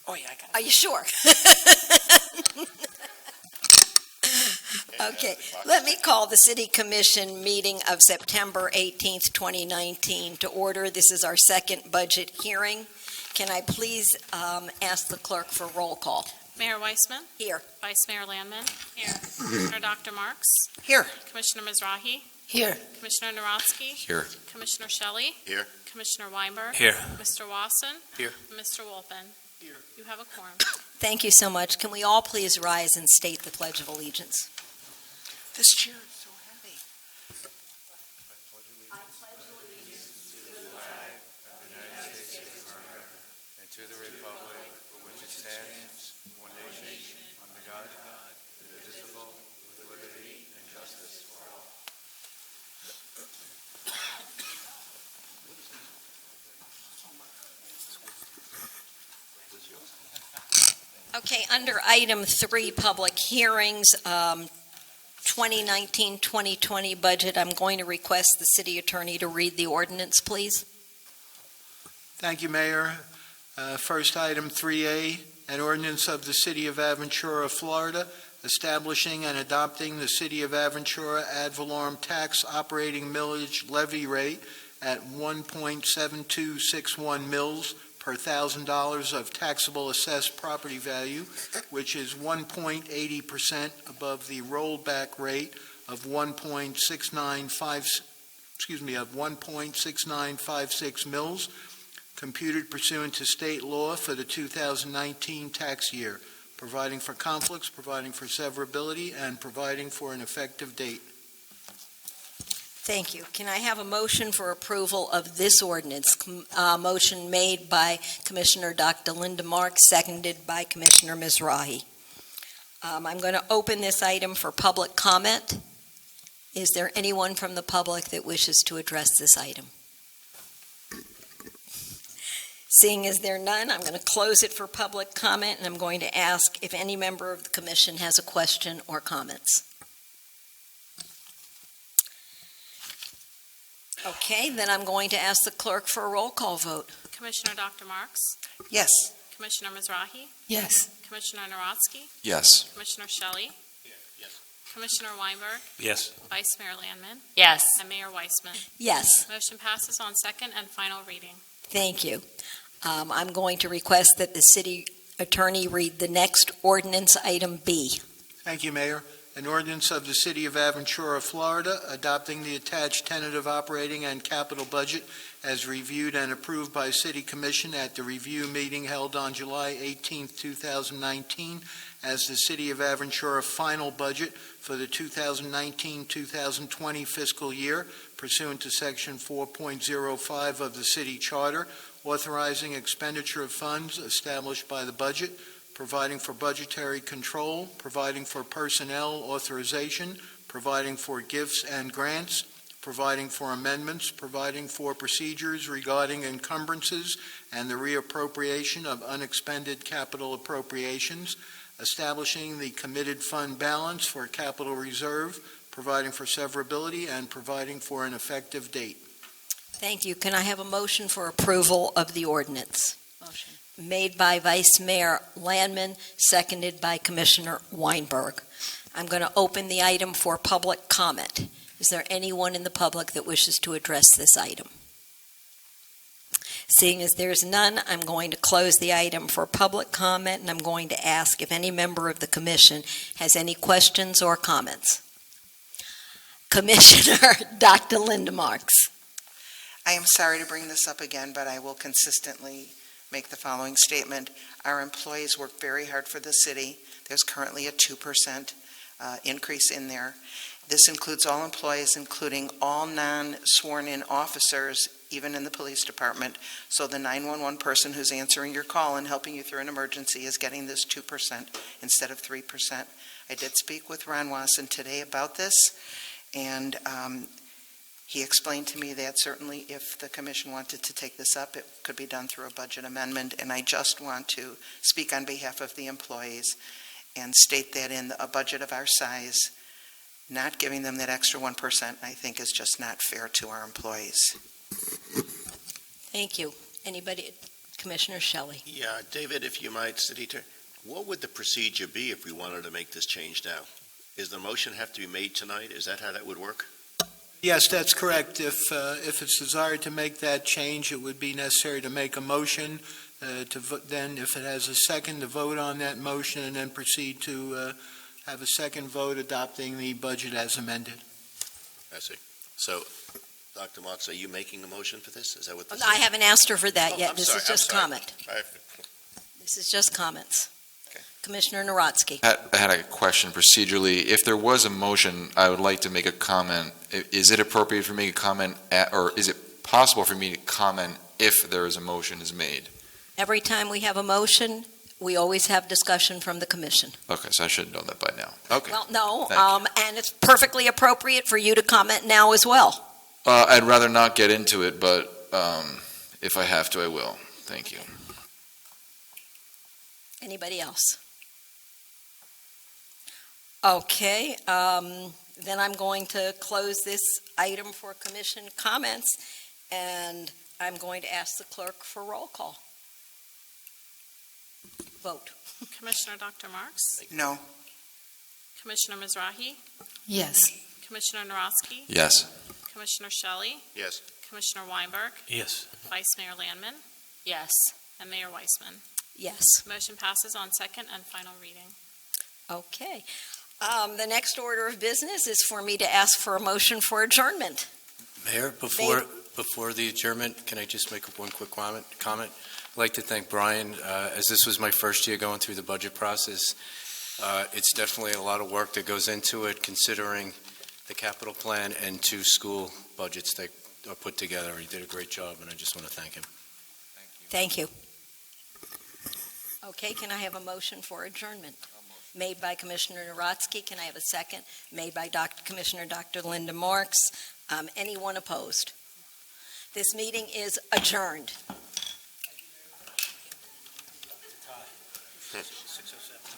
Oh, yeah, I got it. Are you sure? Okay, let me call the City Commission meeting of September 18th, 2019 to order. This is our second budget hearing. Can I please ask the clerk for roll call? Mayor Weissman. Here. Vice Mayor Landman. Here. Commissioner Dr. Marks. Here. Commissioner Mizrahi. Here. Commissioner Narotsky. Here. Commissioner Shelley. Here. Commissioner Weinberg. Here. Mr. Wasson. Here. And Mr. Wolfen. Here. You have a quorum. Thank you so much. Can we all please rise and state the Pledge of Allegiance? This chair is so heavy. And to the republic for which it stands, one nation, under God, indivisible, with liberty and justice for all. Okay, under item 3, public hearings, 2019-2020 budget, I'm going to request the city attorney to read the ordinance, please. Thank you, Mayor. First item 3A, an ordinance of the City of Aventura, Florida, establishing and adopting the City of Aventura ad valorem tax operating millage levy rate at 1.7261 mils per $1,000 of taxable assessed property value, which is 1.80% above the rollback rate of 1.6956 mils, computed pursuant to state law for the 2019 tax year, providing for conflicts, providing for severability, and providing for an effective date. Thank you. Can I have a motion for approval of this ordinance? Motion made by Commissioner Dr. Linda Marks, seconded by Commissioner Mizrahi. I'm going to open this item for public comment. Is there anyone from the public that wishes to address this item? Seeing as there are none, I'm going to close it for public comment, and I'm going to ask if any member of the commission has a question or comments. Okay, then I'm going to ask the clerk for a roll call vote. Commissioner Dr. Marks. Yes. Commissioner Mizrahi. Yes. Commissioner Narotsky. Yes. Commissioner Shelley. Yes. Commissioner Weinberg. Yes. Vice Mayor Landman. Yes. And Mayor Weissman. Yes. Motion passes on second and final reading. Thank you. I'm going to request that the city attorney read the next ordinance, item B. Thank you, Mayor. An ordinance of the City of Aventura, Florida, adopting the attached tentative operating and capital budget as reviewed and approved by City Commission at the review meeting held on July 18, 2019, as the City of Aventura final budget for the 2019-2020 fiscal year, pursuant to Section 4.05 of the City Charter, authorizing expenditure of funds established by the budget, providing for budgetary control, providing for personnel authorization, providing for gifts and grants, providing for amendments, providing for procedures regarding encumbrances and the reappropriation of unexpended capital appropriations, establishing the committed fund balance for capital reserve, providing for severability, and providing for an effective date. Thank you. Can I have a motion for approval of the ordinance? Motion. Made by Vice Mayor Landman, seconded by Commissioner Weinberg. I'm going to open the item for public comment. Is there anyone in the public that wishes to address this item? Seeing as there's none, I'm going to close the item for public comment, and I'm going to ask if any member of the commission has any questions or comments. Commissioner Dr. Linda Marks. I am sorry to bring this up again, but I will consistently make the following statement. Our employees work very hard for the city. There's currently a 2% increase in there. This includes all employees, including all non-sworn-in officers, even in the police department. So the 911 person who's answering your call and helping you through an emergency is getting this 2% instead of 3%. I did speak with Ron Wasson today about this, and he explained to me that certainly if the commission wanted to take this up, it could be done through a budget amendment, and I just want to speak on behalf of the employees and state that in a budget of our size, not giving them that extra 1%, I think, is just not fair to our employees. Thank you. Anybody? Commissioner Shelley. Yeah, David, if you might, City Attorney, what would the procedure be if we wanted to make this change now? Is the motion have to be made tonight? Is that how that would work? Yes, that's correct. If it's desired to make that change, it would be necessary to make a motion, then if it has a second, to vote on that motion, and then proceed to have a second vote adopting the budget as amended. I see. So, Dr. Motz, are you making a motion for this? Is that what this is? I haven't asked her for that Oh, yet. I'm This sorry, is I'm just sorry. comment. This is just comments. Okay. Commissioner Narodsky. I had a question procedurally. If there was a motion, I would like to make a comment. Is it appropriate for me to comment or is it possible for me to comment if there is a motion is made? Every time we have a motion, we always have discussion from the commission. Okay, so I should know that by now. Okay. Well, no, Thank and it's perfectly appropriate for you to comment now as well. I'd rather not get into it, but if I have to, I will. Thank you. Anybody else? Okay, then I'm going to close this item for commission comments, and I'm going to ask the clerk for roll call. Vote. Commissioner Dr. Marks? No. Commissioner Mizrahi? Yes. Commissioner Narodsky? Yes. Commissioner Shelley? Yes. Commissioner Weinberg? Yes. Vice Mayor Landman? Yes. And Mayor Weissman. Yes. Motion passes on second and final reading. Okay. The next order of business is for me to ask for a motion for adjournment. Mayor, before the adjournment, can I just make one quick comment? I'd like to thank Brian, as this was my first year going through the budget process. It's definitely a lot of work that goes into it, considering the capital plan and 2 school budgets that are put together. He did a great job, and I just want to thank him. Thank you. Okay, can I have a motion for adjournment? Made by Commissioner Narodsky. Can I have a second? Made by Commissioner Dr. Linda Marks. Anyone opposed? This meeting is adjourned. 6:07.